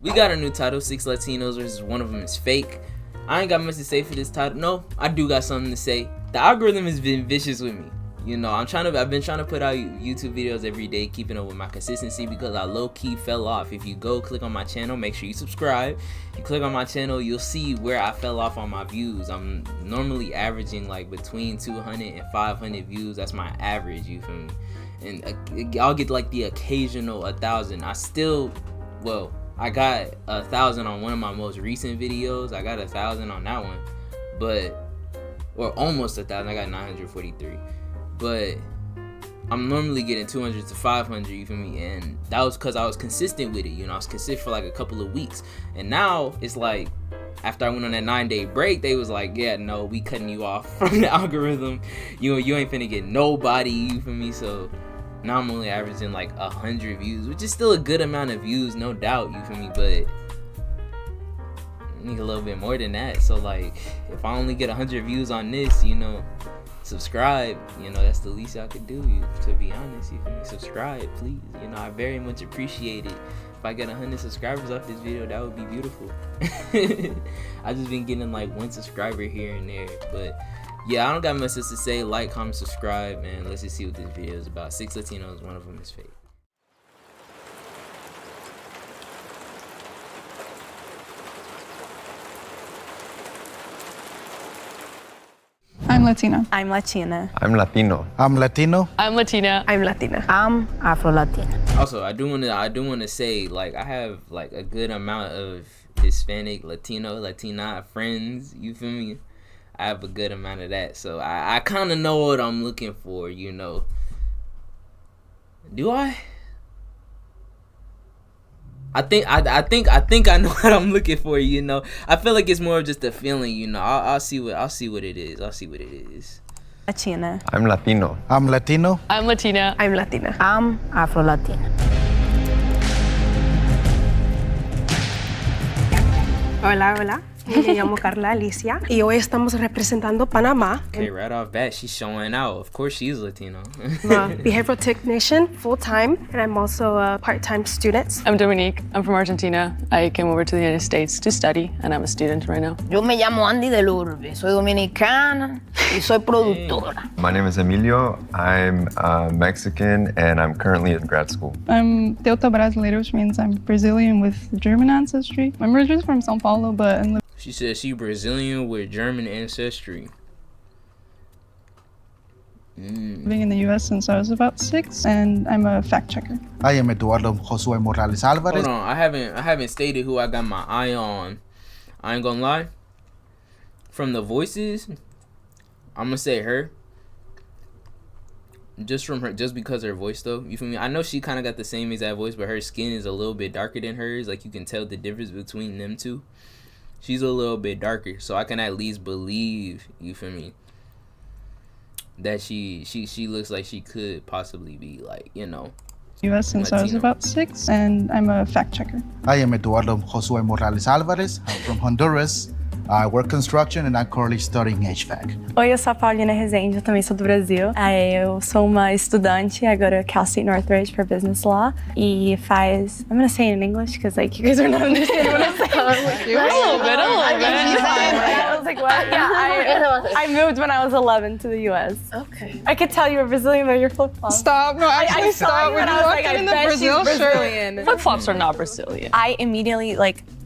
We got a new title, 6 Latinos versus one of them is fake. I ain't got much to say for this title. No, I do got something to say. The algorithm has been vicious with me. You know, I've been trying to put out YouTube videos every day, keeping up with my consistency because I low-key fell off. If you go click on my channel, make sure you subscribe. You click on my channel, you'll see where I fell off on my views. I'm normally averaging like between 200 and 500 views. That's my average, you feel me? And I'll get like the occasional 1,000. I got 1,000 on one of my most recent videos. I got 1,000 on that one, or almost 1,000. I got 943, but I'm normally getting 200 to 500. You feel me? And that was because I was consistent with it. You know, I was consistent for like a couple of weeks, and now it's like after I went on that 9-day break, they was like, yeah, no, we cutting you off from the algorithm. You ain't finna get nobody. You feel me? So now I'm only averaging like 100 views, which is still a good amount of views, no doubt, you feel me, but I need a little bit more than that. So like, if I only get 100 views on this, you know, subscribe, you know, that's the least I could do, to be honest, you feel me, subscribe, please, you know, I very much appreciate it. If I get 100 subscribers off this video, that would be beautiful. I just been getting like 1 subscriber here and there, but yeah, I don't got much else to say. Like, comment, subscribe, and let's just see what this video is about. 6 Latinos, one of them is fake. I'm Latina. I'm Latina. I'm Latino. I'm Latino. I'm Latina. I'm Latina. I'm Afro-Latina. Also, I do want to say, like, I have like a good amount of Hispanic, Latino, Latina friends. You feel me? I have a good amount of that, so I kind of know what I'm looking for, you know. Do I? I think I know what I'm looking for, you know. I feel like it's more of just a feeling, you know. I'll see what it is. Latina. I'm Latino. I'm Latino. I'm Latina. I'm Latina. I'm Afro-Latina. Hola, hola. Me llamo Carla Alicia y hoy estamos representando Panamá. Okay, right off bat, she's showing out. Of course, she's Latino. I'm a behavioral technician, full-time, and I'm also a part-time student. I'm Dominique. I'm from Argentina. I came over to the United States to study, and I'm a student right now. Yo me llamo Andy del Urbe. Soy dominicana y soy productora. My name is Emilio. I'm Mexican, and I'm currently in grad school. I'm Teuta Brasileira, which means I'm Brazilian with German ancestry. I'm originally from São Paulo, but She said she Brazilian with German ancestry. living in the U.S. since I was about 6, and I'm a fact checker. I am Eduardo Josue Morales Alvarez. Hold on, I haven't stated who I got my eye on. I ain't gonna lie. From the voices, I'm gonna say her. Just because her voice though. You feel me? I know she kind of got the same exact voice, but her skin is a little bit darker than hers. Like you can tell the difference between them two. She's a little bit darker, so I can at least believe, you feel me, that she looks like she could possibly be like, you know, U.S. since Latino. I was about 6, and I'm a fact checker. I am Eduardo Josue Morales Alvarez. I'm from Honduras. I work construction and I'm currently studying HVAC. Oi, eu sou a Paulina Rezende, eu também sou do Brasil. Eu sou uma estudante, agora Cal State Northridge for Business Law. E I'm gonna say it in English, because like you guys are not understanding what I'm saying. A little bit. I was like, what? Yeah, I moved when I was 11 to the U.S. Okay. I could tell you were Brazilian by your flip-flops. Stop! No, actually, stop. When you walked in the Brazil shirt. Flip-flops are not Brazilian. I immediately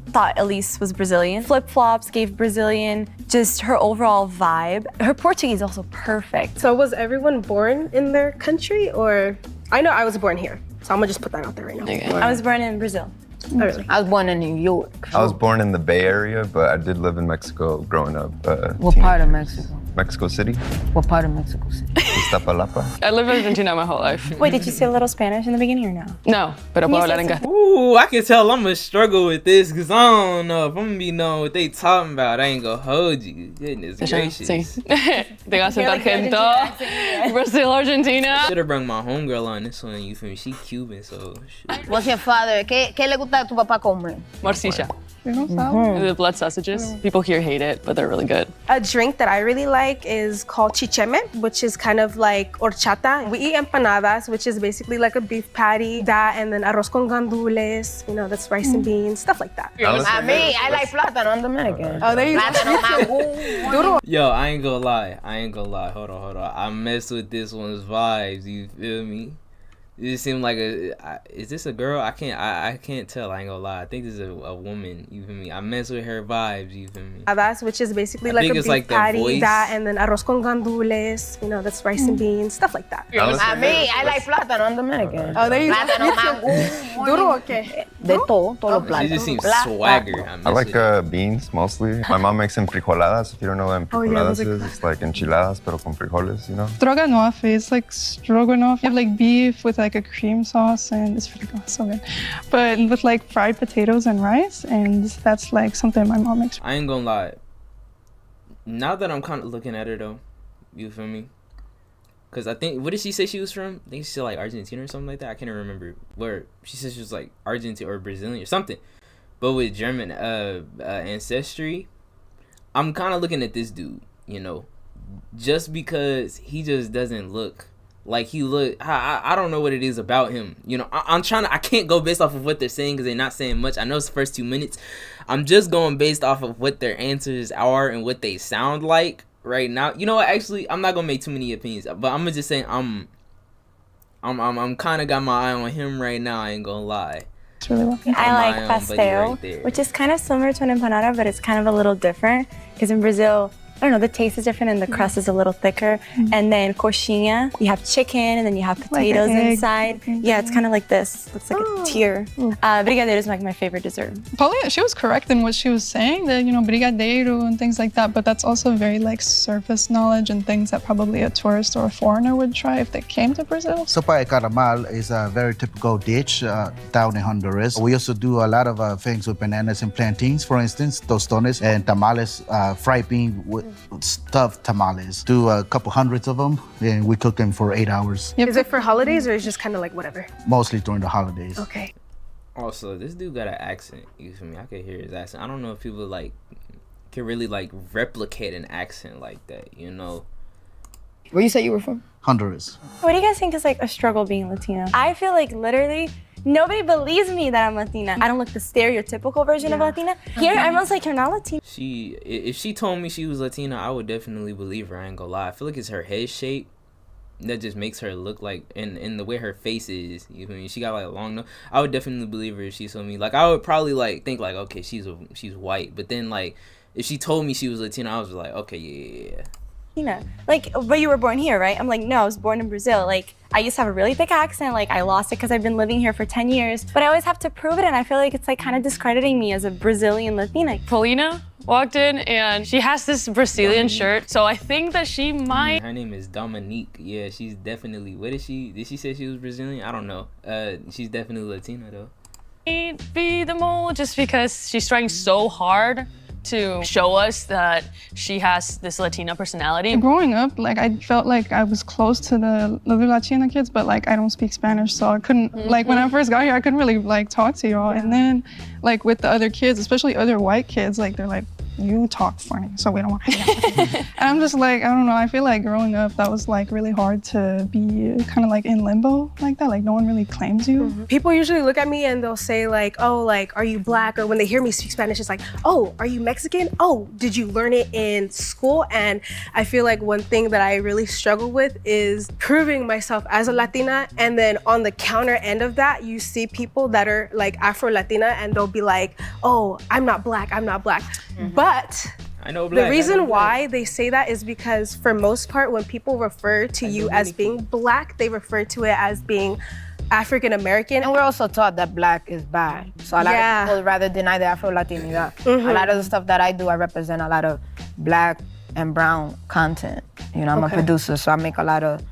thought Elise was Brazilian. Flip-flops gave Brazilian, just her overall vibe. Her Portuguese is also perfect. So was everyone born in their country, or? I know I was born here, so I'm gonna just put that out there right now. Okay. I was born in Brazil. Oh, really? I was born in New York. I was born in the Bay Area, but I did live in Mexico growing up. What part of Mexico? Mexico City. What part of Mexico City? Iztapalapa. I lived in Argentina my whole life. Wait, did you say a little Spanish in the beginning or no? No, pero puedo hablar en castellano. Ooh, I can tell I'm gonna struggle with this because I don't know if I'm gonna be knowing what they talking about. I ain't gonna hold you. Goodness gracious. Sí. Tengo acento argento. Brazil, Argentina. Should have brought my homegirl on this one. You feel me? She Cuban, so shit. What's your father? ¿Qué le gusta a tu papá comer? Morcilla. Potato salad. The blood sausages. People here hate it, but they're really good. A drink that I really like is called chicheme, which is kind of like horchata. We eat empanadas, which is basically like a beef patty. That and then arroz con gandules, you know, that's rice and beans, stuff like that. A mí, I like plátano. I'm Dominican. Oh, there you go. Plátano, mango. Duro. Yo, I ain't gonna lie. Hold on. I messed with this one's vibes. You feel me? It seemed like is this a girl? I can't tell. I ain't gonna lie. I think this is a woman. You feel me? I mess with her vibes. You feel me? That's which is basically like a beef like patty. That and then arroz con gandules, you know, that's rice and beans, stuff like that. A mí, I like plátano. I'm Dominican. Oh, there you go. Plátano, mango. Duro o qué? De todo, todos los She plátanos. just seems swagger. I like beans mostly. My mom makes them frijoladas. If you don't know what frijoladas is, it's like enchiladas, pero con frijoles, you know? Stroganoff, it's like stroganoff. You have like beef with like a cream sauce and it's really good, so good. But with like fried potatoes and rice, and that's like something my mom makes. I ain't gonna lie. Now that I'm kind of looking at her though, you feel me? Cause I think, what did she say she was from? I think she said like Argentina or something like that. I can't remember where. She said she was like Argentine or Brazilian or something. But with German ancestry, I'm kind of looking at this dude, you know, just because he just doesn't look like he look. I don't know what it is about him, you know. I can't go based off of what they're saying because they're not saying much. I know it's the first 2 minutes. I'm just going based off of what their answers are and what they sound like right now. You know what? Actually, I'm not gonna make too many opinions, but I'm gonna just say I'm kind of got my eye on him right now. I ain't gonna lie. It's really well. I like pastel, right, which is kind of similar to an empanada, but it's kind of a little different because in Brazil, I don't know, the taste is different and the crust is a little thicker. And then coxinha, you have chicken and then you have potatoes inside. Yeah, it's kind of like this. Looks like a tier. Brigadeiro is like my favorite dessert. Paulina, she was correct in what she was saying, that, you know, brigadeiro and things like that, but that's also very like surface knowledge and things that probably a tourist or a foreigner would try if they came to Brazil. Sopa de caramal is a very typical dish down in Honduras. We also do a lot of things with bananas and plantains, for instance, tostones and tamales, fried bean with stuffed tamales. Do a couple hundreds of them and we cook them for 8 hours. Is it for holidays or is it just kind of like whatever? Mostly during the holidays. Okay. Also, this dude got an accent. You feel me? I could hear his accent. I don't know if people like can really like replicate an accent like that, you know? Where you say you were from? Honduras. What do you guys think is like a struggle being Latina? I feel like literally nobody believes me that I'm Latina. I don't look the stereotypical version of Latina. Here, everyone's like, you're not Latina. If she told me she was Latina, I would definitely believe her. I ain't gonna lie. I feel like it's her head shape that just makes her look like, and the way her face is. You feel me? She got like a long nose. I would definitely believe her if she told me. Like, I would probably like think like, okay, she's white. But then like, if she told me she was Latina, I was like, okay, yeah. Like, but you were born here, right? I'm like, no, I was born in Brazil. Like, I used to have a really thick accent. Like, I lost it because I've been living here for 10 years. But I always have to prove it, and I feel like it's like kind of discrediting me as a Brazilian Latina. Paulina walked in and she has this Brazilian shirt, so I think that she might. Her name is Dominique. Yeah, she's definitely. What is she? Did she say she was Brazilian? I don't know. She's definitely Latina though. Be the mole just because she's trying so hard to show us that she has this Latina personality. Growing up, like I felt like I was close to the other Latina kids, but like I don't speak Spanish, so I couldn't, like when I first got here, I couldn't really like talk to y'all. And then like with the other kids, especially other white kids, like they're like, you talk funny, so we don't want to hang out with you. And I'm just like, I don't know, I feel like growing up, that was like really hard to be kind of like in limbo like that, like no one really claims you. People usually look at me and they'll say like, oh, like, are you black? Or when they hear me speak Spanish, it's like, oh, are you Mexican? Oh, did you learn it in school? And I feel like one thing that I really struggle with is proving myself as a Latina. And then on the counter end of that, you see people that are like Afro-Latina and they'll be like, oh, I'm not black, I'm not black. But I know black. The reason why they say that is because for most part, when people refer to you as being black, they refer to it as being African American. And we're also taught that black is bad. So a lot of people rather deny the Afro-Latinidad. A lot of the stuff that I do, I represent a lot of black and brown content. You know, I'm a producer, so I make a lot of,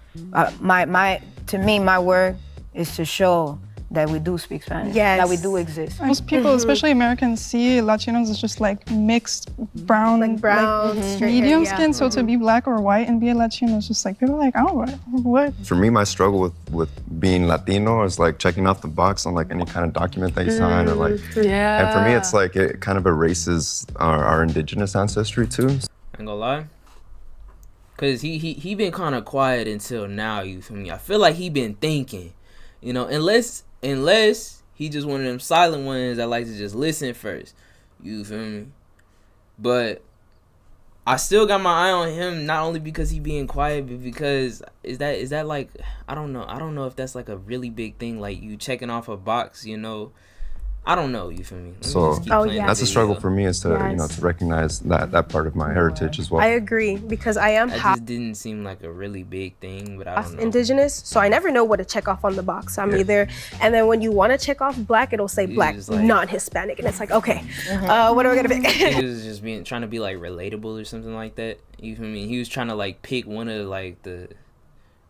to me, my work is to show that we do speak Spanish. Yes. That we do exist. Most people, especially Americans, see Latinos as just like mixed brown, straight medium hair, skin. So to be black or white and be a Latino is just like, people are like, oh, what? For me, my struggle with being Latino is like checking off the box on like any kind of document that you sign or like. Yeah. And for me, it's like it kind of erases our indigenous ancestry too. I ain't gonna lie. Cause he been kind of quiet until now. You feel me? I feel like he been thinking, you know, unless he just one of them silent ones that like to just listen first. You feel me? But I still got my eye on him, not only because he being quiet, but because is that like I don't know if that's like a really big thing, like you checking off a box, you know. I don't know, you feel me? So that's a struggle for me, is to you know, to recognize that part of my heritage as well. I agree, because I am half. It just didn't seem like a really big thing, but I don't know. Indigenous, so I never know what to check off on the box. I'm either, and then when you want to check off black, it'll say black, like, non-Hispanic, and it's like, okay, what are we gonna pick? He was just trying to be like relatable or something like that. You feel me? He was trying to like pick one of like the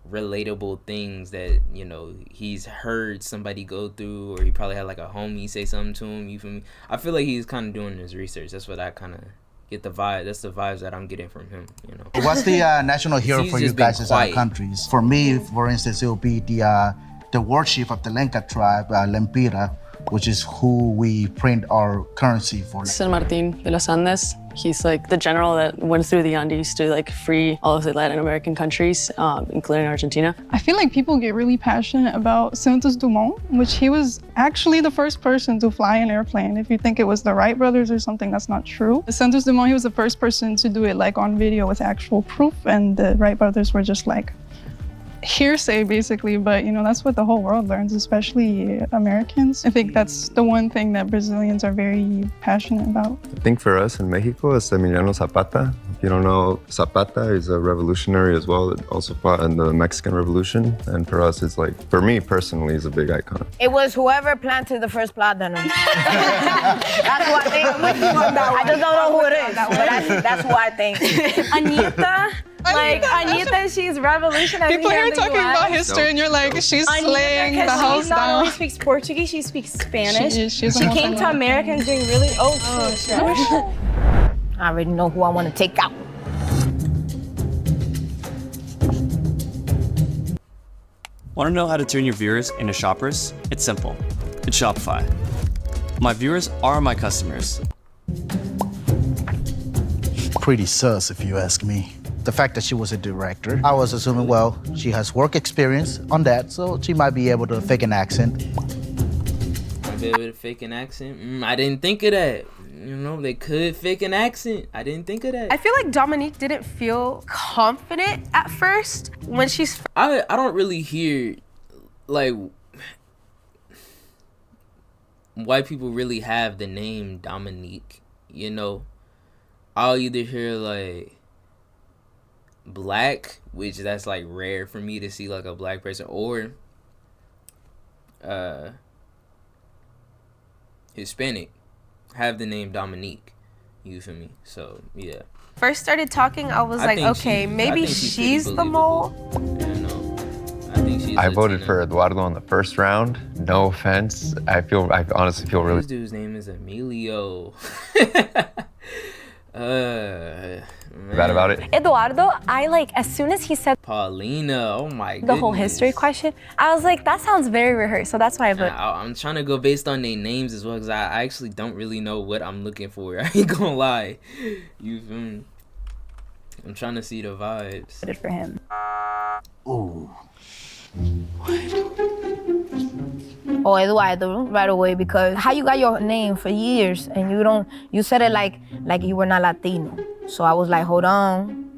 relatable things that, you know, he's heard somebody go through, or he probably had like a homie say something to him. You feel me? I feel like he's kind of doing his research. That's what I kind of get the vibe. That's the vibes that I'm getting from him, you know. What's the national hero for you guys' countries? For me, for instance, it will be the warship of the Lenca tribe, Lempira, which is who we print our currency for. San Martin de los Andes. He's like the general that went through the Andes to like free all of the Latin American countries, including Argentina. I feel like people get really passionate about Santos Dumont, which he was actually the first person to fly an airplane. If you think it was the Wright brothers or something, that's not true. Santos Dumont, he was the first person to do it like on video with actual proof, and the Wright brothers were just like hearsay basically, but you know, that's what the whole world learns, especially Americans. I think that's the one thing that Brazilians are very passionate about. I think for us in Mexico, it's Emiliano Zapata. If you don't know, Zapata is a revolutionary as well, also fought in the Mexican Revolution. And for us, it's like, for me personally, he's a big icon. It was whoever planted the first plátano. That's what I think. I just don't know who it is, but that's who I think. Anita. Like, Anita, she's revolutionary. People here talking about history, and you're like, she's slaying the house down. She not only speaks Portuguese, she speaks Spanish. She came to America and doing really. Shit. I already know who I want to take out. Want to know how to turn your viewers into shoppers? It's simple. It's Shopify. My viewers are my customers. Pretty sus, if you ask me. The fact that she was a director, I was assuming, well, she has work experience on that, so she might be able to fake an accent. Might be able to fake an accent? I didn't think of that. You know, they could fake an accent. I didn't think of that. I feel like Dominique didn't feel confident at first when she's. I don't really hear, like, white people really have the name Dominique, you know? I'll either hear, like, black, which that's like rare for me to see like a black person, or Hispanic have the name Dominique. You feel me? So yeah. First started talking, I was like, okay, maybe she's the mole. Yeah, no. I think she's I voted for Eduardo in the first round. No offense. I honestly feel really. This dude's name is Emilio. Bad about it. Eduardo, I like, as soon as he said Paulina, oh my god. The whole history question, I was like, that sounds very rehearsed, so that's why I voted. I'm trying to go based on their names as well, because I actually don't really know what I'm looking for. I ain't gonna lie. You feel me? I'm trying to see the vibes. Voted for him. Ooh. Oh, Eduardo, right away, because how you got your name for years and you said it like you were not Latino. So I was like, hold on.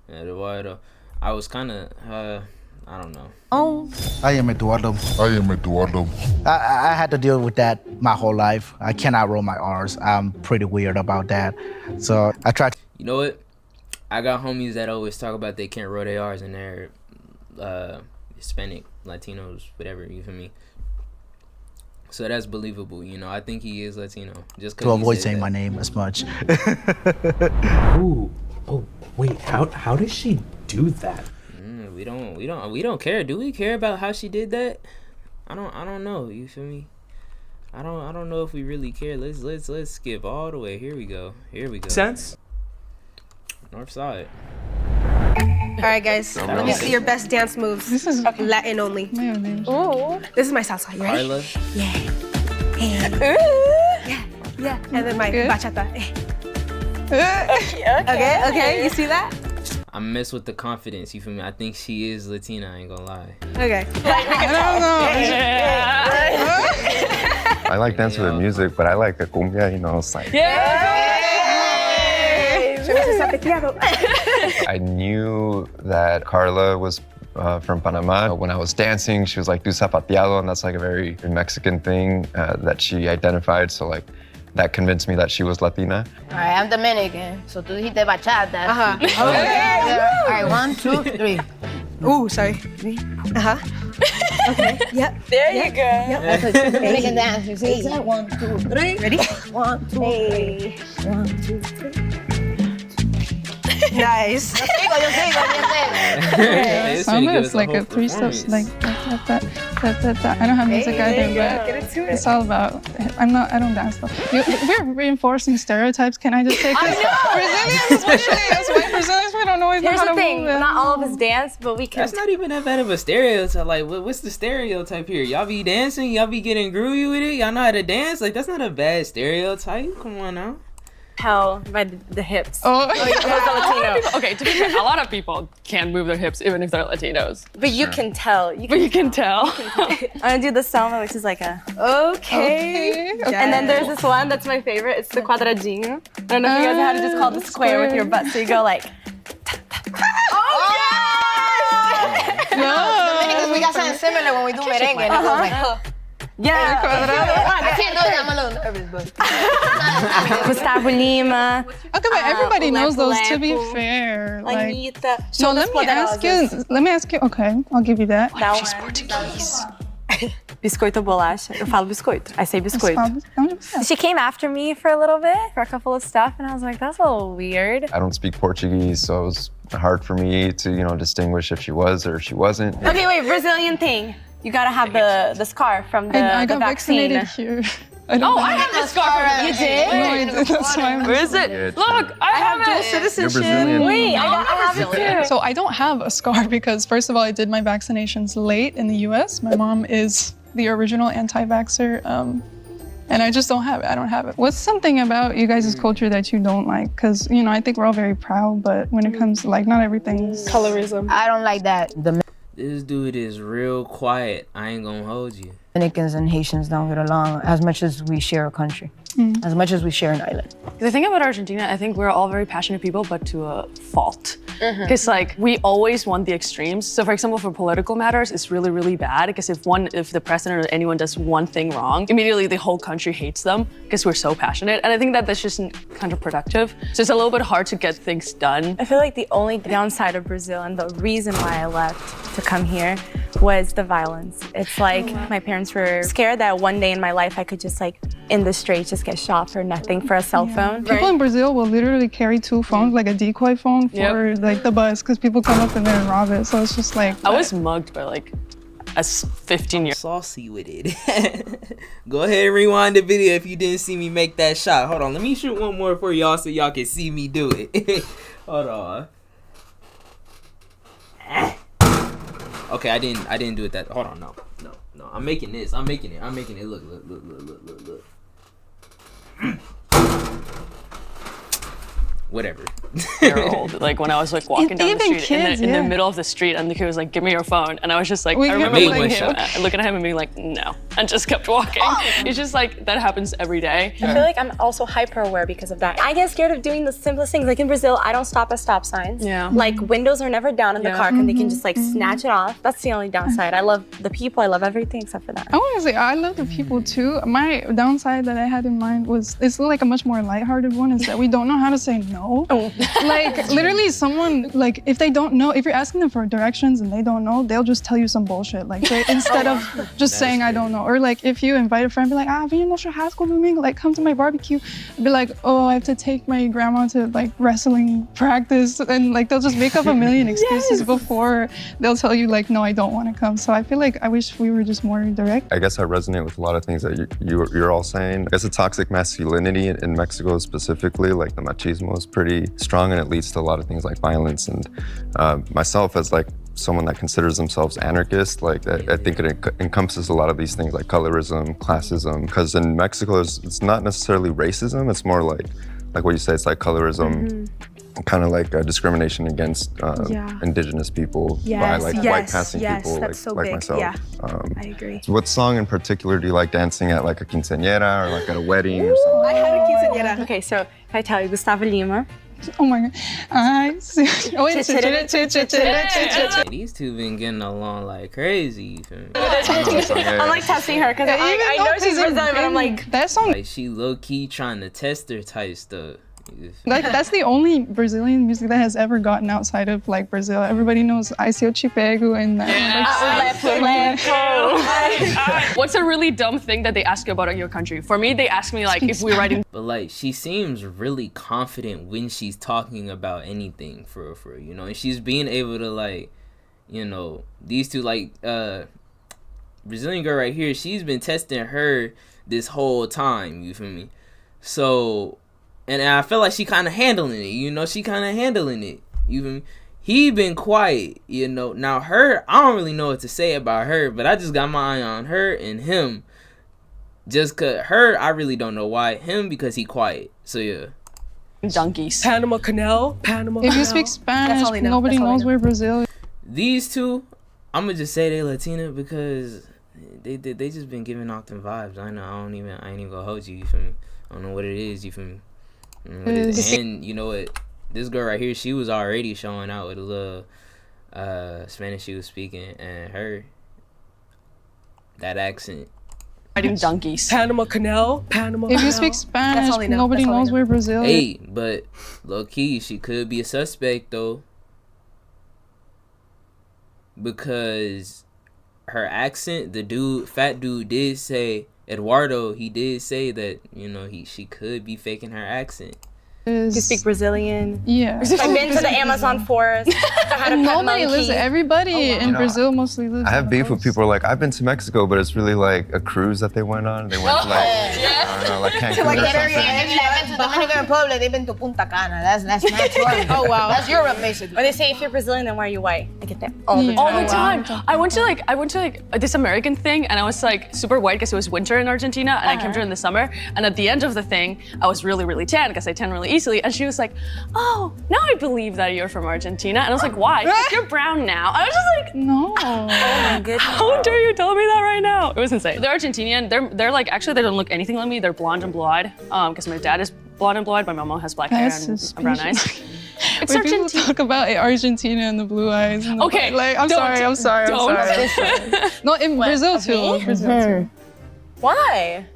Eduardo, I was kind of, I don't know. Oh. I am Eduardo. I had to deal with that my whole life. I cannot roll my R's. I'm pretty weird about that. So I tried to. You know what? I got homies that always talk about they can't roll their R's and they're Hispanic, Latinos, whatever, you feel me? So that's believable, you know. I think he is Latino. Just to avoid saying my name as much. Ooh. Oh, wait. How does she do that? We don't care. Do we care about how she did that? I don't know. You feel me? I don't know if we really care. Let's skip all the way. Here we go. Sense? North side. All right, guys. Let me see your best dance moves. This is Latin only. Ooh. This is my salsa. You ready? Carla. Yeah. And then my Good. bachata. Okay. You see that? I mess with the confidence. You feel me? I think she is Latina. I ain't gonna lie. Okay. I don't know. I like dancing with music, but I like a cumbia, you know, it's like... I knew that Carla was from Panama. When I was dancing, she was like, do zapateado, and that's like a very Mexican thing that she identified. So like, that convinced me that she was Latina. All right, I'm Dominican, so tú dijiste bachata. Uh-huh. All right, 1, 2, 3. Ooh, sorry. Uh-huh. Okay. Yep. There you go. That's a Dominican dance. You see, it's like 1, 2, 3. Ready? 1, 2, 3. 1, 2, 3. Nice. Yo sigo, bien sé. Some is like a 3 steps, like that. I don't have music either, but it's all about. I don't dance though. We're reinforcing stereotypes. Can I just take this? Brazilians, especially as white Brazilians, we don't always know Here's how the to thing, move it. not all of us dance, but we can. That's not even that bad of a stereotype. Like, what's the stereotype here? Y'all be dancing, y'all be getting groovy with it, y'all know how to dance. Like, that's not a bad stereotype. Come on now. Tell by the hips. Oh. Okay, to be fair, a lot of people can't move their hips even if they're Latinos. But you can tell. But you can tell. I'm gonna do the samba, which is like a Okay. And then there's this one that's my favorite. It's the quadradinho. I don't know if you guys know how to just call the square with your butt. So you go like. Dominicans, we got something similar when we do merengue. And it goes like, Yeah. I can't do it. I'm a little nervous, but. Gustavo Lima. Okay, but everybody knows those. To be Lepo, fair, like. Anitta. No, let me ask you. Okay, I'll give you that. She's Portuguese. Biscoito bolacha. Eu falo biscoito. I say biscoito. She came after me for a little bit, for a couple of stuff, and I was like, that's a little weird. I don't speak Portuguese, so it was hard for me to, you know, distinguish if she was or if she wasn't. Okay, wait, Brazilian thing. You gotta have the scar from the I got vaccine. vaccinated here. I have the scar. You did? No, I did. That's why. Where is it? Look, I have dual it. citizenship. Brazilian. Wait, I have it too. So I don't have a scar because first of all, I did my vaccinations late in the U.S. My mom is the original anti-vaxxer, and I just don't have it. I don't have it. What's something about you guys' culture that you don't like? Because, you know, I think we're all very proud, but when it comes to, like, not everything's Colorism. I don't like that. This dude is real quiet. I ain't gonna hold you. Dominicans and Haitians don't get along as much as we share a country, as much as we share an island. The thing about Argentina, I think we're all very passionate people, but to a fault. Because like we always want the extremes. So for example, for political matters, it's really, really bad. Because if the president or anyone does one thing wrong, immediately the whole country hates them because we're so passionate. And I think that that's just counterproductive. So it's a little bit hard to get things done. I feel like the only downside of Brazil and the reason why I left to come here was the violence. It's like my parents were scared that one day in my life I could just like in the streets just get shot for nothing for a cell phone. People in Brazil will literally carry 2 phones, like a decoy phone for like the bus, because people come up and then rob it. So it's just like. I was mugged by like a 15-year-old. Saucy with it. Go ahead and rewind the video if you didn't see me make that shot. Hold on, let me shoot one more for y'all so y'all can see me do it. Hold on. Okay, I didn't do it that. Hold on, no. I'm making this. I'm making it. Look. Whatever. Year old. Like when I was like walking down the Even street kids, in the yeah. middle of the street, and the kid was like, "Give me your phone," and I was just like, We I remember made looking one at him and being like, "No," and just kept walking. It's just like that happens every day. I feel like I'm also hyper aware because of that. I get scared of doing the simplest things. Like in Brazil, I don't stop at stop signs. Yeah. Like windows are never down in the car and they can just like snatch it off. That's the only downside. I love the people. I love everything except for that. I want to say I love the people too. My downside that I had in mind was it's like a much more lighthearted one is that we don't know how to say no. Like literally someone like if they don't know, if you're asking them for directions and they don't know, they'll just tell you some bullshit like instead of just saying I don't know. Or like if you invite a friend, be like, vem no churrasco domingo, like come to my barbecue. Be like, oh, I have to take my grandma to like wrestling practice, and like they'll just make up a million excuses before they'll tell you like, no, I don't want to come. So I feel like I wish we were just more direct. I guess I resonate with a lot of things that you're all saying. I guess the toxic masculinity in Mexico specifically, like the machismo, is pretty strong, and it leads to a lot of things like violence. And myself as like someone that considers themselves anarchist, like I think it encompasses a lot of these things like colorism, classism, because in Mexico it's not necessarily racism, it's more like what you say, it's like colorism, kind of like discrimination against indigenous people by like white passing people like myself. Yeah, I agree. So what song in particular do you like dancing at, like a quinceañera or like at a wedding or something? I had a quinceañera. Okay, so if I tell you Gustavo Lima. Oh my God. I see. These two been getting along like crazy. You feel me? I'm like testing her because I know she's Brazilian, but I'm like, that song. Like she low key trying to test her type stuff. Like that's the only Brazilian music that has ever gotten outside of like Brazil. Everybody knows I See Eu Te Pego and What's a really dumb thing that they ask you about your country? For me, they ask me like if we're writing. But like she seems really confident when she's talking about anything for real, you know, and she's being able to like, you know, these two like Brazilian girl right here, she's been testing her this whole time, you feel me? So, and I feel like she kind of handling it, you know, you feel me? He been quiet, you know. Now her, I don't really know what to say about her, but I just got my eye on her and him. Just cause her, I really don't know why. Him, because he quiet. So yeah. Donkeys. Panama Canal. If you speak Spanish, nobody knows where Brazil is. These two, I'm gonna just say they Latina because they just been giving off them vibes. I know. I ain't even gonna hold you. You feel me? I don't know what it is. You feel me? And you know what? This girl right here, she was already showing out with a little Spanish she was speaking, and her, that accent. Writing donkeys. Panama Canal. If you speak Spanish, nobody knows where Brazil is. Hey, but low key, she could be a suspect though, because her accent, fat dude did say, Eduardo, he did say that, you know, she could be faking her accent. You speak Brazilian. Yeah. I've been to the Amazon forest. Nobody lives there. Everybody in Brazil mostly lives. I have beef with people like, I've been to Mexico, but it's really like a cruise that they went on. They went to like, I don't know, like Cancun or something. I've been to Dominican Republic, they've been to Punta Cana. That's not tourism. Oh wow. That's Europe basically. Or they say if you're Brazilian, then why are you white? I get that all the time. I went to like this American thing, and I was like super white because it was winter in Argentina, and I came during the summer. And at the end of the thing, I was really, really tan because I tan really easily. And she was like, "Oh, now I believe that you're from Argentina." And I was like, "Why? Because you're brown now." I was just like, "No." Oh my goodness. How dare you tell me that right now? It was insane. They're Argentinian. They're like, actually they don't look anything like me. They're blonde and blue-eyed. Because my dad is blonde and blue-eyed. My mom has black hair and brown eyes. It's when people talk about Argentina and the blue eyes. And okay, like I'm sorry. No, in Brazil too. Brazil too. Why?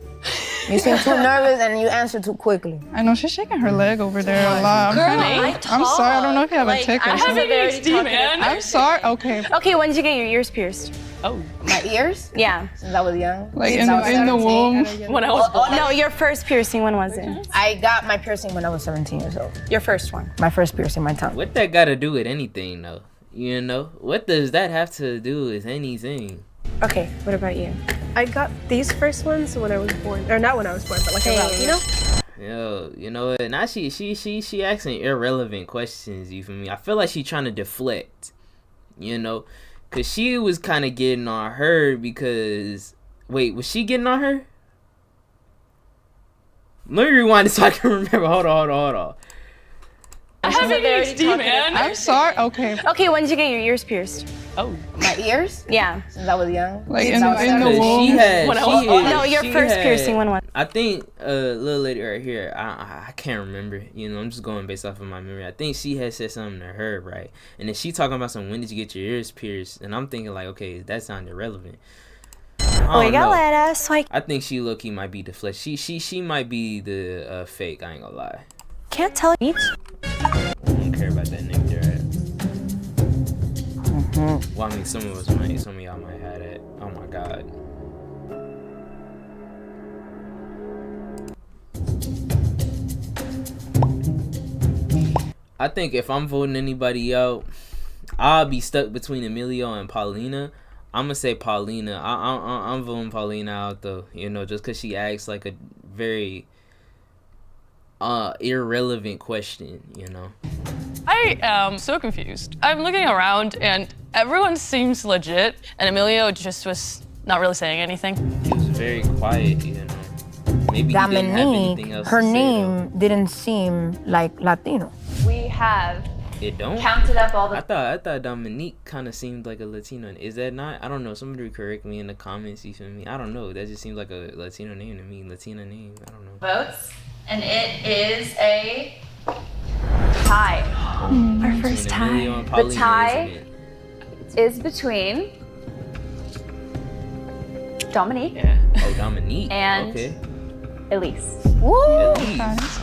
You seem too nervous and you answer too quickly. I know she's shaking her leg over there a lot. I'm sorry. I don't know if you have a tick or something. I have ADHD, man. I'm sorry. Okay. Okay, when did you get your ears pierced? Oh. My ears? Yeah. Since I was young. Like in the womb. When I was born. No, your first piercing, when was it? I got my piercing when I was 17 years old. Your first one? My first piercing, my tongue. What that got to do with anything, though? You know? What does that have to do with anything? Okay, what about you? I got these first ones when I was born. Or not when I was born, but like around, you know? Yo, you know what? Now she asking irrelevant questions, you feel me? I feel like she trying to deflect, you know? Because she was kind of getting on her because... Wait, was she getting on her? Let me rewind it so I can remember. Hold on. I have ADHD, man. I'm sorry. Okay. Okay, when did you get your ears pierced? Oh. My ears? Yeah. Since I was young. Like in the womb? No, your first piercing, when was? I think little lady right here, I can't remember. You know, I'm just going based off of my memory. I think she had said something to her, right? And then she talking about when did you get your ears pierced? And I'm thinking like, okay, that sounded relevant. I think she low-key might be the flesh. She might be the fake, I ain't gonna lie. Can't tell me. I don't care about that nigga there. Well, I mean, some of y'all might have it. Oh my god. I think if I'm voting anybody out, I'll be stuck between Emilio and Paulina. I'm gonna say Paulina. I'm voting Paulina out though. You know, just because she asks like a very irrelevant question. You know. I am so confused. I'm looking around and everyone seems legit, and Emilio just was not really saying anything. He was very quiet. You know. Maybe he didn't have anything else her to say, name didn't seem like Latino. We have It don't? counted up all the. I thought Dominique kind of seemed like a Latino. Is that not? I don't know. Somebody correct me in the comments. You feel me? I don't know. That just seems like a Latino name to me. Latina name. I don't know. Votes, and it is a tie. Our first tie. The tie is between Dominique Yeah. Oh, Dominique. and Okay. Elise. Elise.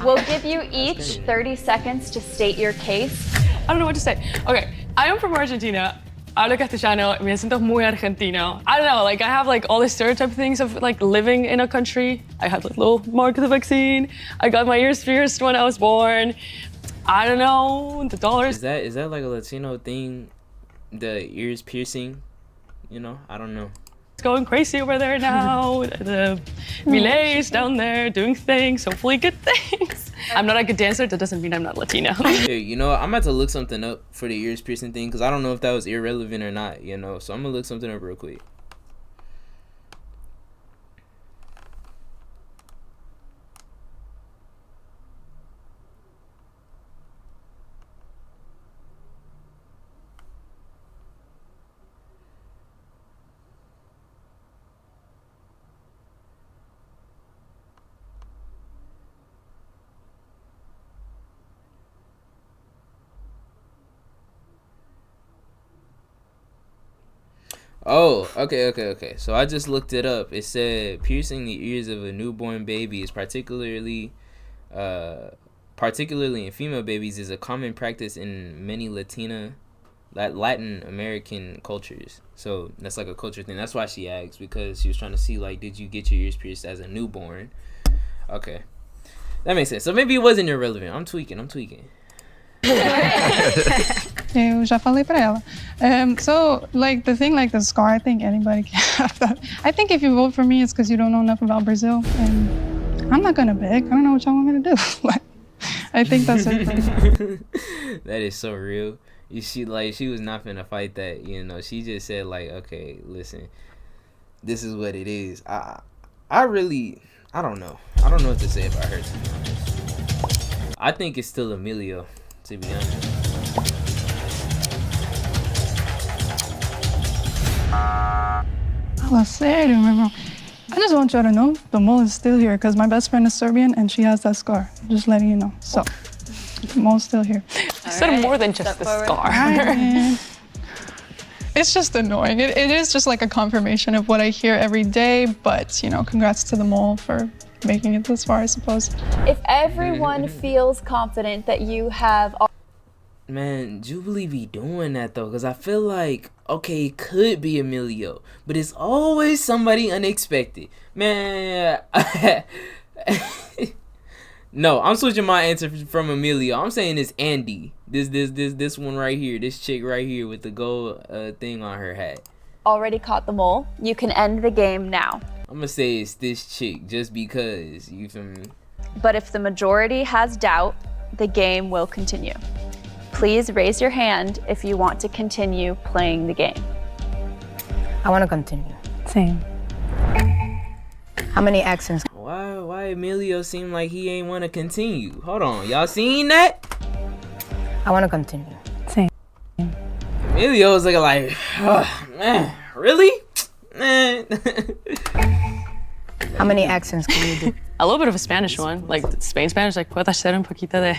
We'll give you each 30 seconds to state your case. I don't know what to say. Okay, I am from Argentina. Hablo castellano. Me siento muy argentino. I don't know, like I have like all the stereotype things of like living in a country. I had like little mark of the vaccine. I got my ears pierced when I was born. I don't know, the dollars. Is that like a Latino thing? The ears piercing? You know? I don't know. It's going crazy over there now. The Milei's down there doing things, hopefully good things. I'm not a good dancer, that doesn't mean I'm not Latino. Hey, you know, I'm about to look something up for the ears piercing thing because I don't know if that was irrelevant or not, you know. So I'm gonna look something up real quick. Oh, okay. So I just looked it up. It said piercing the ears of a newborn baby is particularly in female babies is a common practice in many Latin American cultures. So that's like a culture thing. That's why she asked, because she was trying to see like, did you get your ears pierced as a newborn? Okay, that makes sense. So maybe it wasn't irrelevant. I'm tweaking. Eu já falei pra ela. So, like, the thing like the scar, I think anybody can have that. I think if you vote for me, it's because you don't know enough about Brazil. And I'm not gonna beg. I don't know what y'all want me to do. Like, I think that's it for me. That is so real. She was not finna fight that, you know. She just said like, okay, listen, this is what it is. I don't know. I don't know what to say about her, to be honest. I think it's still Emilio, to be honest. Fala sério, meu irmão. I just want y'all to know the mole is still here because my best friend is Serbian and she has that scar. Just letting you know. So, the mole's still here. I said more than just the scar. It's just annoying. It is just like a confirmation of what I hear every day, but, you know, congrats to the mole for making it this far, I suppose. If everyone feels confident that you have... Man, Jubilee be doing that though, because I feel like, okay, it could be Emilio, but it's always somebody unexpected. Man, no, I'm switching my answer from Emilio. I'm saying it's Andy. This one right here, this chick right here with the gold thing on her hat. Already caught the mole. You can end the game now. I'm gonna say it's this chick just because, you feel me? But if the majority has doubt, the game will continue. Please raise your hand if you want to continue playing the game. I want to continue. Same. How many accents? Why Emilio seem like he ain't want to continue? Hold on, y'all seen that? I want to continue. Same. Emilio was like, oh, man, really? Man. How many accents can you do? A little bit of a Spanish one, like Spain Spanish, like puedo hacer un poquito de,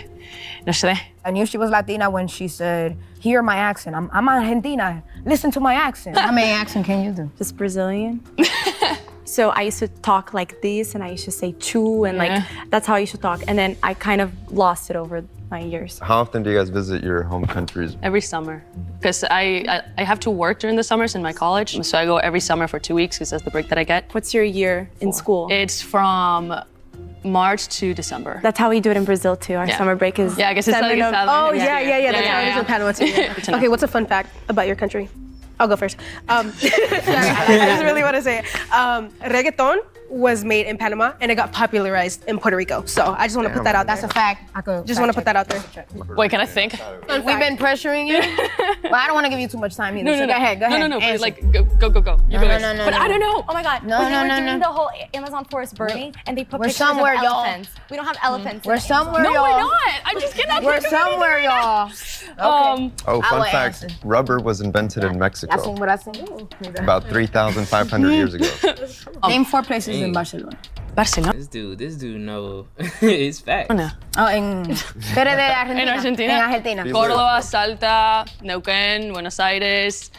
no sé. I knew she was Latina when she said, hear my accent. I'm Argentina. Listen to my accent. How many accent can you do? Just Brazilian. So I used to talk like this, and I used to say chu, and like that's how I used to talk. And then I kind of lost it over my years. How often do you guys visit your home countries? Every summer, because I have to work during the summers in my college, so I go every summer for 2 weeks because that's the break that I get. What's your year in school? It's from March to December. That's how we do it in Brazil too. Our summer break is I guess it's like Oh, yeah. That's how it is in Panama too. Okay, what's a fun fact about your country? I'll go first. Sorry, I just really want to say it. Reggaeton was made in Panama and it got popularized in Puerto Rico. So I just want to put that out there. That's a fact. I could Just want to put that out there. Wait, can I think? We've been pressuring you, but I don't want to give you too much time either. So go ahead. No, Answer. like go. You go. No. But I don't know. Oh my God. No, when no, they no, were doing no. the whole Amazon forest burning, and they put We're pictures somewhere, of y'all. elephants. We don't have elephants. We're somewhere, No, y'all. we're not. I'm just kidding. We're somewhere, y'all. Okay. Oh, I fun will fact, answer. rubber was invented in I Mexico seen what I seen. about 3,500 years ago. Name 4 places in Barcelona. Barcelona. This dude know it's fact. Oh, en... Tú eres de Argentina. En Argentina. En Argentina. Córdoba, Salta, Neuquén, Buenos Aires,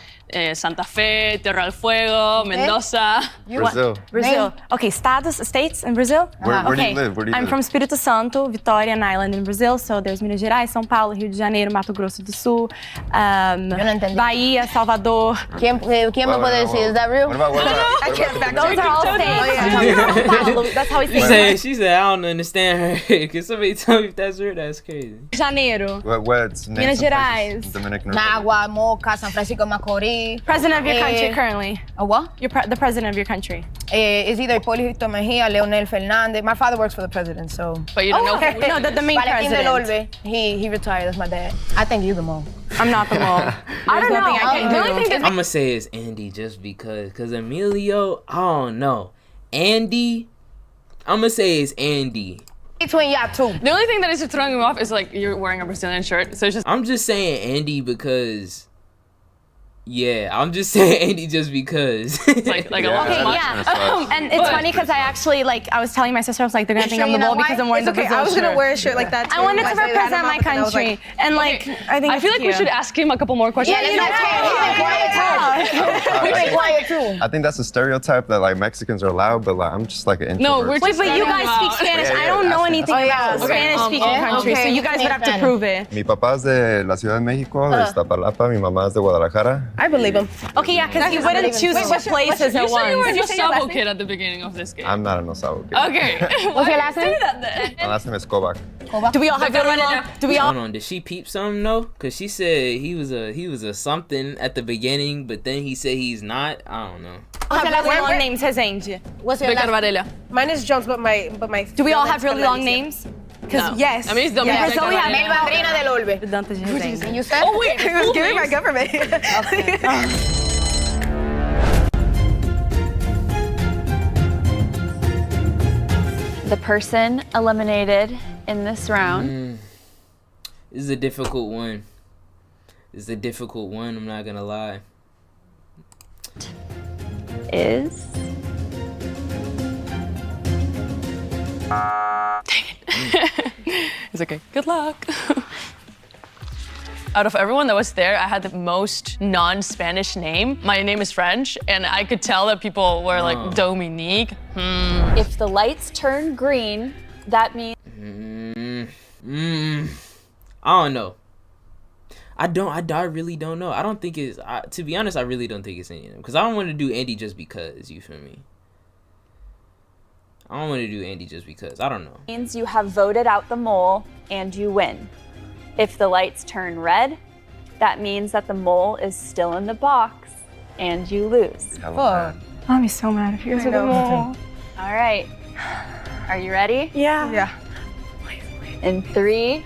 Santa Fe, Tierra del Fuego, Mendoza. Brazil. Brazil. Okay, states in Brazil? Where do Okay. you live? Where do you I'm live? from Espírito Santo, Vitória, an island in Brazil. So there's Minas Gerais, São Paulo, Rio de Janeiro, Mato Grosso do Sul, no entendí. Bahia, Salvador. ¿Quién me puede decir? Is that real? What about I can't back Those are all states. That's how we She say it. said, I don't understand her. Can somebody tell me if that's real? That's crazy. Janeiro. What's name Minas some places Gerais. in Dominican Republic? Nagua, Moca, San Francisco de Macorís. President of your country currently. A what? The president of your country. It's either Hipólito Mejía, Leonel Fernández. My father works for the president, so. But you don't know. Okay. No, the main Valentín del president. Olve, he retired. That's my dad. I think you're the mole. I'm not the mole. I don't know. nothing I can The do. only thing I'm gonna say it's Andy just because. Cause Emilio, I don't know. Andy, I'm gonna say it's Andy. Between y'all two. The only thing that is throwing him off is like you're wearing a Brazilian shirt, so it's just. I'm just saying Andy because. Yeah, I'm just saying Andy just because. Like a lot Okay, of yeah. And it's funny because I actually, I was telling my sister, I was like, they're gonna think I'm the mole because I'm wearing the Okay, Brazil I was gonna shirt. wear a shirt like that too. I wanted to Like, say that represent I'm my African, I was country. And I think I feel like we should ask him a couple more questions. Yeah, he's been quiet too. I think that's a stereotype that like Mexicans are loud, but like I'm just like an No, introvert. we're Wait, but you guys speak Spanish. Yeah, I don't know ask me. anything about Spanish-speaking countries, so you guys would have to prove it. Mi papá es de la Ciudad de México, de Iztapalapa. Mi mamá es de Guadalajara. I believe him. Okay, yeah, because you wouldn't choose two places at You said you were once. a Sabo kid at the beginning of this game. I'm not an Osavo kid. Okay. What's your last name? My last name is Kovac. Do we all have really long? Do we all? Hold on, did she peep something though? Cause she said he was a something at the beginning, but then he said he's not. I don't know. Have really long names, his age. What's your Becker last Varela. Mine is Jones, but my. Do we all have really long names? No. Yes. I mean, it's Dominican. Yes. So we have Mel Madrina del Olve. And you said? Oh wait, It was given by government. The person eliminated in this round This is a difficult one. I'm not gonna lie. is It's okay. Good luck. Out of everyone that was there, I had the most non-Spanish name. My name is French, and I could tell that people were like Dominique. if the lights turn green, that means I don't know. I really don't know. I don't think it's. To be honest, I really don't think it's any of them. Cause I don't want to do Andy just because. You feel me? I don't want to do Andy just because. I don't know. means you have voted out the mole and you win. If the lights turn red, that means that the mole is still in the box and you lose. I'll be so mad if you guys are the mole. All right. Are you ready? Yeah. Yeah. In 3,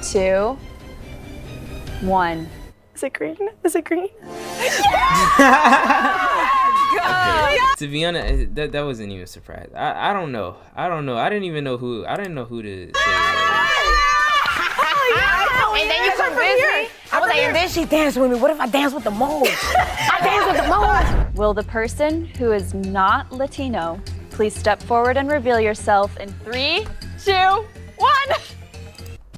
2, 1. Is it green? Is it green? To be honest, that wasn't even a surprise. I don't know. I didn't even know who. I didn't know who to say. And then you convinced me. I was like, and then she danced with me. What if I dance with the mole? I dance with the mole. Will the person who is not Latino please step forward and reveal yourself in 3, 2, 1.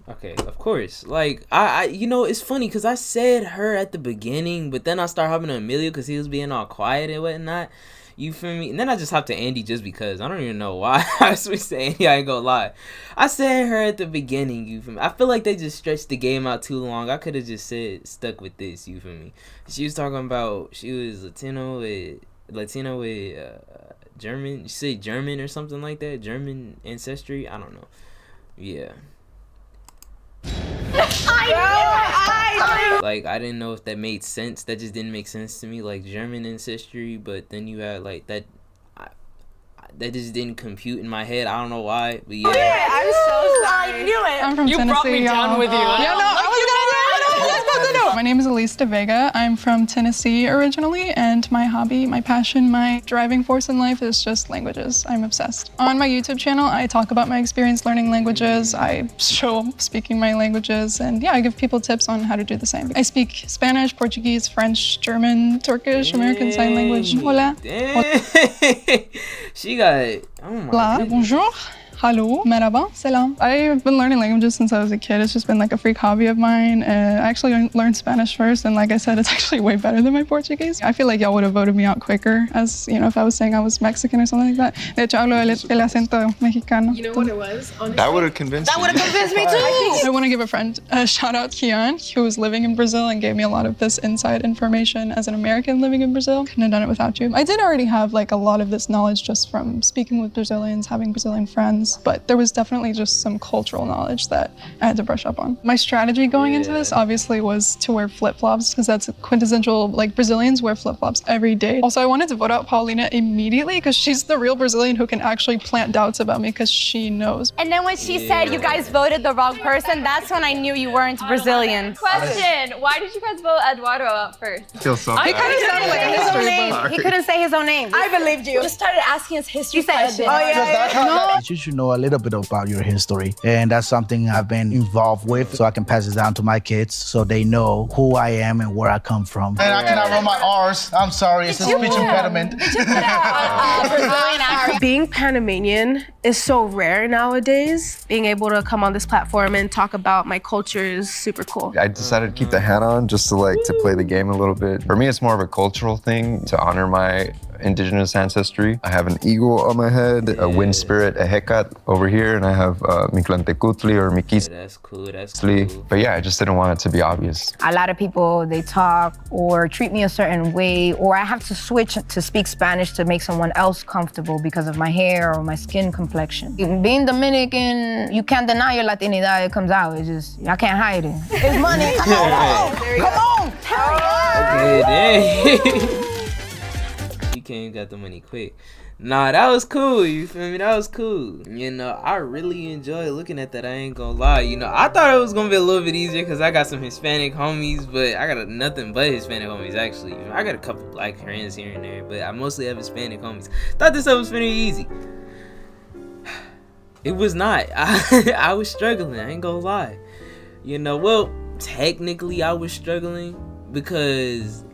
Okay, of course. Like I it's funny because I said her at the beginning, but then I started hopping to Emilio because he was being all quiet and whatnot. You feel me? And then I just hopped to Andy just because. I don't even know why I switched to Andy. I ain't gonna lie. I said her at the beginning. You feel me? I feel like they just stretched the game out too long. I could have just stuck with this. You feel me? She was talking about she was Latino with German. You say German or something like that. German ancestry. I don't know. Yeah. Like, I didn't know if that made sense. That just didn't make sense to me. Like, German ancestry, but then you had like that. That just didn't compute in my head. I don't know why, but yeah. I'm so sorry. I knew it. I'm from you Tennessee. brought me down y'all. with you. Yeah, no, I was gonna do it. My name is Elise De Vega. I'm from Tennessee originally, and my hobby, my passion, my driving force in life is just languages. I'm obsessed. On my YouTube channel, I talk about my experience learning languages. I show speaking my languages, and yeah, I give people tips on how to do the same. I speak Spanish, Portuguese, French, German, Turkish, American Sign Language. Hola. Dang. She got. Oh my Hola. goodness. Bonjour. Hello, merhaba, selam. I've been learning languages since I was a kid. It's just been like a freak hobby of mine. I actually learned Spanish first, and like I said, it's actually way better than my Portuguese. I feel like y'all would have voted me out quicker, as you know, if I was saying I was Mexican or something like that. De hecho, hablo el acento mexicano. You know what it was? Honestly? That would have convinced That would have convinced me too. I want to give a friend a shout out, Kian, who was living in Brazil and gave me a lot of this inside information as an American living in Brazil. Couldn't have done it without you. I did already have like a lot of this knowledge just from speaking with Brazilians, having Brazilian friends, but there was definitely just some cultural knowledge that I had to brush up on. My strategy going into this obviously was to wear flip-flops because that's quintessential, like Brazilians wear flip-flops every day. Also, I wanted to vote out Paulina immediately because she's the real Brazilian who can actually plant doubts about me because she knows. And then when she said you guys voted the wrong person, that's when I knew you weren't Brazilian. Question: why did you guys vote Eduardo out first? Feel so He kind of sounded like a history book. He couldn't say his own name. I believed you. Just started asking us history questions. Oh yeah. You should know a little bit about your history, and that's something I've been involved with, so I can pass it down to my kids so they know who I am and where I come from. And I cannot roll my R's. I'm sorry, it's a speech impediment. Being Panamanian is so rare nowadays. Being able to come on this platform and talk about my culture is super cool. I decided to keep the hat on just to play the game a little bit. For me, it's more of a cultural thing to honor my indigenous ancestry. I have an eagle on my head, a wind spirit, a hecat over here, and I have Miklantecutli or Mikis. That's cool. That's cool. But yeah, I just didn't want it to be obvious. A lot of people, they talk or treat me a certain way, or I have to switch to speak Spanish to make someone else comfortable because of my hair or my skin complexion. Being Dominican, you can't deny your Latinidad. It comes out. It's just, I can't hide it. It's money. Come on. Okay, dang. You came got the money quick. Nah, that was cool, you feel me? That was cool. You know, I really enjoy looking at that, I ain't gonna lie. You know, I thought it was gonna be a little bit easier because I got some Hispanic homies, but I got nothing but Hispanic homies, actually. I got a couple black friends here and there, but I mostly have Hispanic homies. Thought this stuff was pretty easy. It was not. I was struggling, I ain't gonna lie. You know, well, technically I was struggling because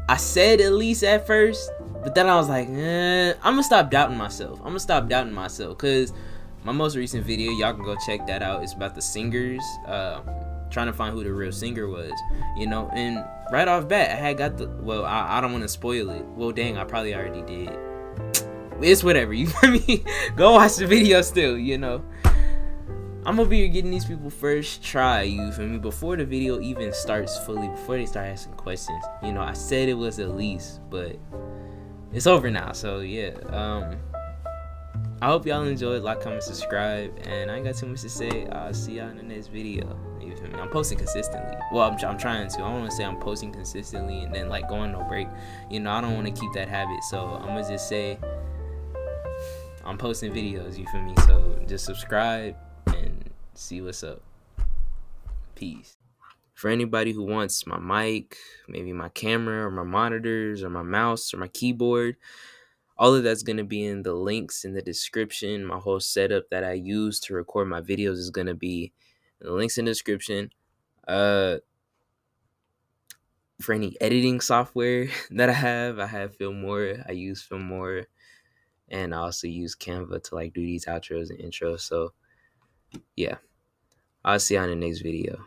I said at least at first, but then I was like, I'm gonna stop doubting myself. Because my most recent video, y'all can go check that out. It's about the singers, trying to find who the real singer was, you know. And right off bat, I had got the, well, I don't want to spoil it. Well, dang, I probably already did. It's whatever, you feel me? Go watch the video still, you know. I'm over here getting these people first try, you feel me? Before the video even starts fully, before they start asking questions. You know, I said it was Elise, but it's over now, so yeah. I hope y'all enjoyed. Like, comment, subscribe, and I ain't got too much to say. I'll see y'all in the next video. You feel me? I'm posting consistently. Well, I'm trying to. I don't want to say I'm posting consistently and then like going no break. You know, I don't want to keep that habit, so I'm gonna just say I'm posting videos, you feel me? So just subscribe and see what's up. Peace. For anybody who wants my mic, maybe my camera or my monitors or my mouse or my keyboard, all of that's going to be in the links in the description. My whole setup that I use to record my videos is going to be in the links in the description. For any editing software that I have Filmora. I use Filmora. And I also use Canva to like do these outros and intros. So yeah, I'll see you on the next video.